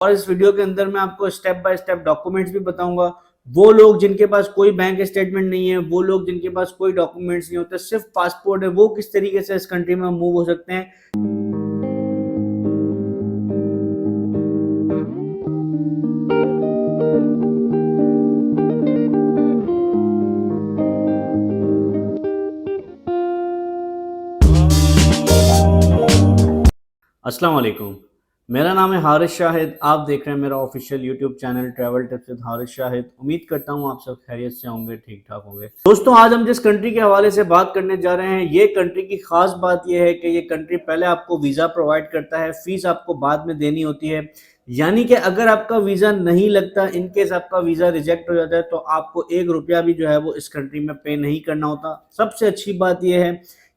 और इस वीडियो के अंदर मैं आपको स्टेप बाय स्टेप डॉक्यूमेंट्स भी बताऊंगा। वो लोग जिनके पास कोई बैंक स्टेटमेंट नहीं है, वो लोग जिनके पास कोई डॉक्यूमेंट्स नहीं होते, सिर्फ पासपोर्ट है, वो किस तरीके से इस कंट्री में मूव हो सकते हैं। अस्सलाम वालेकुम। मेरा नाम है हारिस शाहिद। आप देख रहे हैं मेरा official YouTube channel travel tips with Haris Shahid. उम्मीद करता हूँ आप सब खैरियत से होंगे, ठीक ठाक होंगे। दोस्तों, आज हम जिस कंट्री के हवाले से बात करने जा रहे हैं, ये कंट्री की खास बात यह है कि ये कंट्री पहले आपको वीज़ा प्रोवाइड करता है, फीस आपको बाद में देनी होती है। यानी कि अगर आपका वीज़ा नहीं लगता, इनकेस आपका वीज़ा रिजेक्ट हो जाता है, तो आपको 1 रुपया भी जो है वो इस कंट्री में पे नहीं करना होता। सबसे अच्छी बात यह है,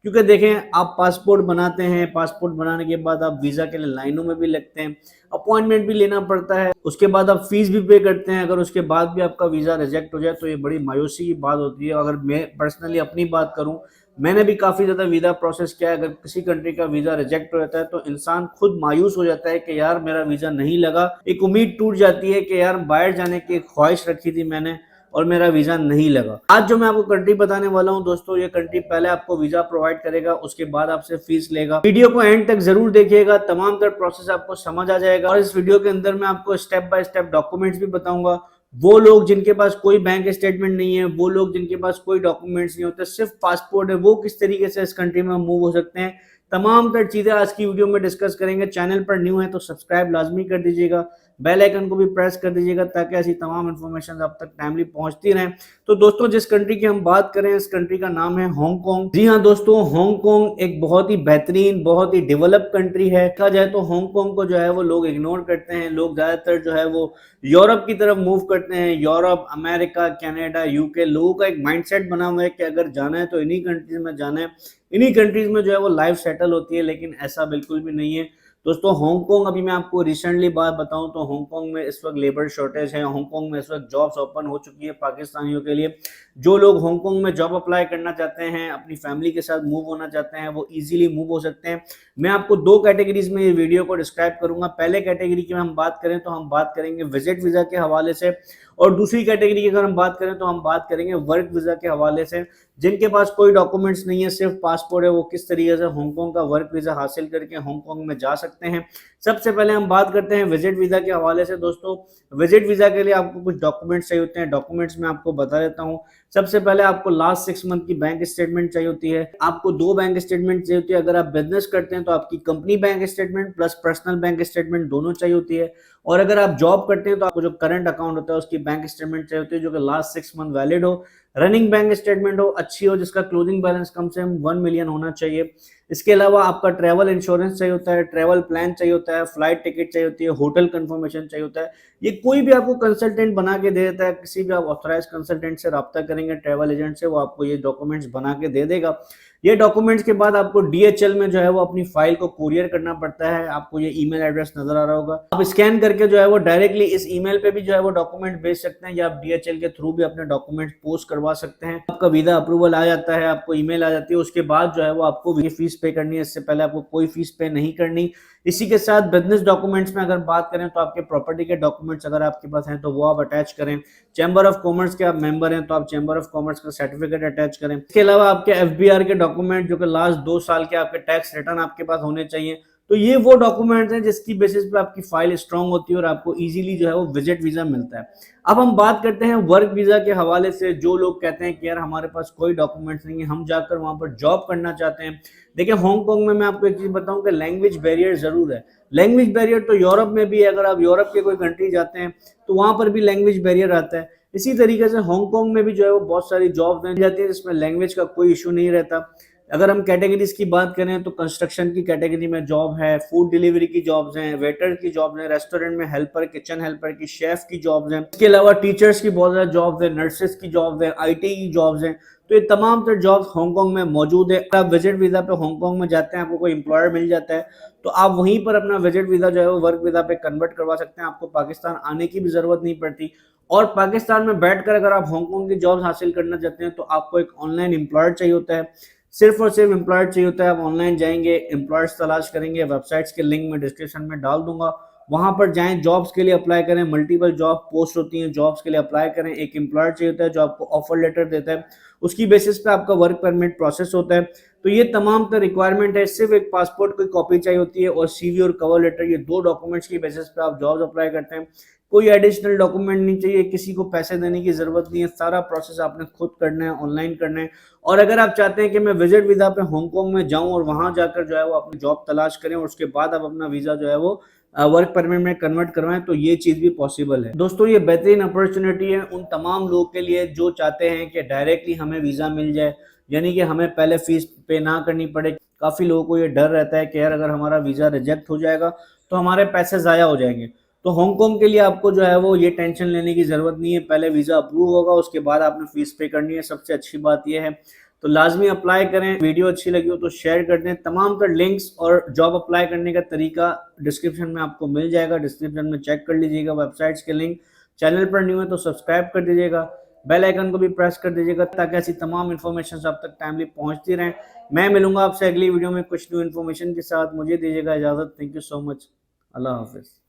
क्योंकि देखें, आप पासपोर्ट बनाते हैं, पासपोर्ट बनाने के बाद आप वीज़ा के लिए लाइनों में भी लगते हैं, अपॉइंटमेंट भी लेना पड़ता है, उसके बाद आप फीस भी पे करते हैं। अगर उसके बाद भी आपका वीज़ा रिजेक्ट हो जाए तो ये बड़ी मायूसी की बात होती है। अगर मैं पर्सनली अपनी बात करूं, मैंने भी काफ़ी ज़्यादा वीज़ा प्रोसेस किया है। अगर किसी कंट्री का वीज़ा रिजेक्ट हो जाता है तो इंसान खुद मायूस हो जाता है कि यार मेरा वीज़ा नहीं लगा, एक उम्मीद टूट जाती है कि यार बाहर जाने की एक ख्वाहिश रखी थी मैंने और मेरा वीज़ा नहीं लगा। आज जो मैं आपको कंट्री बताने वाला हूं दोस्तों, ये कंट्री पहले आपको वीज़ा प्रोवाइड करेगा, उसके बाद आपसे फीस लेगा। वीडियो को एंड तक जरूर देखिएगा, तमाम तर प्रोसेस आपको समझ आ जाएगा। और इस वीडियो के अंदर मैं आपको स्टेप बाय स्टेप डॉक्यूमेंट्स भी बताऊंगा। वो लोग जिनके पास कोई बैंक स्टेटमेंट नहीं है, वो लोग जिनके पास कोई डॉक्यूमेंट्स नहीं होते, सिर्फ पासपोर्ट है, वो किस तरीके से इस कंट्री में मूव हो सकते हैं। तमाम तर चीजें आज की वीडियो में डिस्कस करेंगे। चैनल पर न्यू है तो सब्सक्राइब लाजमी कर दीजिएगा, बेल आइकन को भी प्रेस कर दीजिएगा ताकि ऐसी तमाम इन्फॉर्मेशन आप तक टाइमली पहुंचती रहें। तो दोस्तों, जिस कंट्री की हम बात करें, इस कंट्री का नाम है हांगकांग। जी हाँ दोस्तों, हांगकांग एक बहुत ही बेहतरीन, बहुत ही डेवलप कंट्री है। कहा जाए तो हांगकांग को जो है वो लोग इग्नोर करते हैं। लोग ज्यादातर जो है वो यूरोप की तरफ मूव करते हैं। यूरोप, अमेरिका, कनाडा, यूके, लोगों का एक माइंडसेट बना हुआ है कि अगर जाना है तो इन्हीं कंट्रीज में जाना है, इन्हीं कंट्रीज में जो है वो लाइफ सेटल होती है। लेकिन ऐसा बिल्कुल भी नहीं है दोस्तों। हांगकांग, अभी मैं आपको रिसेंटली बात बताऊं तो हांगकांग में इस वक्त लेबर शॉर्टेज है। हांगकांग में इस वक्त जॉब्स ओपन हो चुकी है पाकिस्तानियों के लिए। जो लोग हांगकांग में जॉब अप्लाई करना चाहते हैं, अपनी फैमिली के साथ मूव होना चाहते हैं, वो इजीली मूव हो सकते हैं। मैं आपको 2 कैटेगरीज में ये वीडियो को डिस्क्राइब करूंगा। पहले कैटेगरी की हम बात करें तो हम बात करेंगे विजिट वीजा के हवाले से, और दूसरी कैटेगरी की अगर हम बात करें तो हम बात करेंगे वर्क वीजा के हवाले से। जिनके पास कोई डॉक्यूमेंट्स नहीं है, सिर्फ पासपोर्ट है, वो किस तरीके से हांगकांग का वर्क वीजा हासिल करके हांगकांग में जा सकते हैं। सबसे पहले हम बात करते हैं विजिट वीजा के हवाले से। दोस्तों, विजिट वीजा के लिए आपको कुछ डॉक्यूमेंट्स चाहिए होते हैं। डॉक्यूमेंट्स मैं आपको बता देता हूँ। सबसे पहले आपको लास्ट 6 मंथ की बैंक स्टेटमेंट चाहिए होती है। आपको 2 बैंक स्टेटमेंट चाहिए होती है। अगर आप बिजनेस करते हैं तो आपकी company bank statement plus personal bank statement दोनों चाहिए होती है। और अगर आप जॉब करते हैं तो आपको जो करंट अकाउंट होता है उसकी बैंक स्टेटमेंट चाहिए होती है, जो कि लास्ट 6 मंथ वैलिड हो। रनिंग बैंक स्टेटमेंट हो, अच्छी हो, जिसका क्लोजिंग बैलेंस कम से कम 1 मिलियन होना चाहिए। इसके अलावा आपका ट्रैवल इंश्योरेंस चाहिए होता है, ट्रैवल प्लान चाहिए होता है, फ्लाइट टिकट चाहिए होती है, होटल कंफर्मेशन चाहिए होता है। ये कोई भी आपको कंसल्टेंट बना के दे देता है। किसी भी आप ऑथराइज कंसल्टेंट से रब्ता करेंगे, ट्रैवल एजेंट से, वो आपको ये डॉक्यूमेंट्स बना के दे देगा। ये डॉक्यूमेंट्स के बाद आपको डीएचएल में जो है वो अपनी फाइल को कुरियर करना पड़ता है। आपको ये ईमेल एड्रेस नजर आ रहा होगा, आप स्कैन करके जो है वो डायरेक्टली इस ईमेल पे भी जो है वो डॉक्यूमेंट भेज सकते हैं, या आप डीएचएल के थ्रू भी अपने डॉक्यूमेंट पोस्ट करवा सकते हैं। आपका वीजा अप्रूवल आ जाता है, आपको ईमेल आ जाती है, उसके बाद जो है वो आपको फीस पे करनी है। इससे पहले आपको कोई फीस पे नहीं करनी। इसी के साथ बिजनेस डॉक्यूमेंट्स में अगर बात करें तो आपके प्रॉपर्टी के डॉक्यूमेंट्स अगर आपके पास हैं तो वो आप अटैच करें। चैम्बर ऑफ कॉमर्स के आप मेंबर हैं तो आप चैम्बर ऑफ कॉमर्स का सर्टिफिकेट अटैच करें। इसके अलावा आपके एफबीआर के डॉक्यूमेंट, जो कि लास्ट 2 साल के आपके टैक्स रिटर्न आपके पास होने चाहिए। तो ये वो डॉक्यूमेंट्स हैं जिसकी बेसिस पे आपकी फाइल स्ट्रांग होती है और आपको इजीली जो है वो विजिट वीजा मिलता है। अब हम बात करते हैं वर्क वीजा के हवाले से। जो लोग कहते हैं कि यार हमारे पास कोई डॉक्यूमेंट्स नहीं है, हम जाकर वहां पर जॉब करना चाहते हैं। देखिए, हांगकांग में मैं आपको एक चीज बताऊं कि लैंग्वेज बैरियर जरूर है। लैंग्वेज बैरियर तो यूरोप में भी है। अगर आप यूरोप के कोई कंट्री जाते हैं तो वहां पर भी लैंग्वेज बैरियर आता है। इसी तरीके से हांगकांग में भी जो है वो बहुत सारी जॉब मिल जाती है जिसमें लैंग्वेज का कोई इशू नहीं रहता। अगर हम कैटेगरीज की बात करें तो कंस्ट्रक्शन की कैटेगरी में जॉब है, फूड डिलीवरी की जॉब्स हैं, वेटर की जॉब्स हैं, रेस्टोरेंट में हेल्पर, किचन हेल्पर की, शेफ की जॉब्स हैं। इसके अलावा टीचर्स की बहुत ज्यादा जॉब्स हैं, नर्सेस की जॉब्स हैं, आईटी की जॉब्स हैं। तो ये तमाम तर जॉब्स हांगकांग में मौजूद है। आप विजिट वीजा पे हांगकांग में जाते हैं, आपको कोई एम्प्लॉयर मिल जाता है तो आप वहीं पर अपना विजिट वीजा जो है वो वर्क वीजा पे कन्वर्ट करवा सकते हैं। आपको पाकिस्तान आने की भी जरूरत नहीं पड़ती। और पाकिस्तान में बैठकर अगर आप हांगकांग की जॉब हासिल करना चाहते हैं तो आपको एक ऑनलाइन एम्प्लॉयर चाहिए होता है। सिर्फ और सिर्फ एम्प्लॉयर चाहिए होता है। आप ऑनलाइन जाएंगे, एम्प्लॉयर्स तलाश करेंगे, वेबसाइट्स के लिंक में डिस्क्रिप्शन में डाल दूंगा, वहां पर जाएं, जॉब्स के लिए अप्लाई करें, मल्टीपल जॉब पोस्ट होती हैं, जॉब्स के लिए अप्लाई करें। एक एम्प्लॉयर चाहिए होता है जो आपको ऑफर लेटर देता है, उसकी बेसिस पे आपका वर्क परमिट प्रोसेस होता है। तो ये तमाम का रिक्वायरमेंट है। सिर्फ एक पासपोर्ट की कॉपी चाहिए होती है और सीवी और कवर लेटर, ये 2 डॉक्यूमेंट्स की बेसिस पे आप जॉब्स अप्लाई करते हैं। कोई एडिशनल डॉक्यूमेंट नहीं चाहिए, किसी को पैसे देने की जरूरत नहीं है, सारा प्रोसेस आपने खुद करना है, ऑनलाइन करना है। और अगर आप चाहते हैं कि मैं विजिट वीजा पे हांगकांग में जाऊं और वहां जाकर जो है वो अपनी जॉब तलाश करें और उसके बाद आप अपना वीजा जो है वो वर्क परमिट में कन्वर्ट करवाएं, तो ये चीज भी पॉसिबल है। दोस्तों ये बेहतरीन अपॉर्चुनिटी है उन तमाम लोगों के लिए जो चाहते हैं कि डायरेक्टली हमें वीजा मिल जाए, यानी कि हमें पहले फीस पे ना करनी पड़े। काफी लोगों को ये डर रहता है कि यार अगर हमारा वीजा रिजेक्ट हो जाएगा तो हमारे पैसे जाया हो जाएंगे। तो हांगकांग के लिए आपको जो है वो ये टेंशन लेने की जरूरत नहीं है, पहले वीजा अप्रूव होगा उसके बाद आपने फीस पे करनी है। सबसे अच्छी बात यह है, तो लाजमी अप्लाई करें। वीडियो अच्छी लगी हो तो शेयर कर दें। तमाम का लिंक्स और जॉब अप्लाई करने का तरीका डिस्क्रिप्शन में आपको मिल जाएगा, डिस्क्रिप्शन में चेक कर लीजिएगा वेबसाइट्स के लिंक। चैनल पर न्यू है तो सब्सक्राइब कर दीजिएगा, बेल आइकन को भी प्रेस कर दीजिएगा ताकि ऐसी तमाम इन्फॉर्मेशन आप तक टाइमली पहुंचती रहें। मैं मिलूंगा आपसे अगली वीडियो में कुछ न्यू इन्फॉर्मेशन के साथ। मुझे दीजिएगा इजाजत। Thank you so much. Allah Hafiz.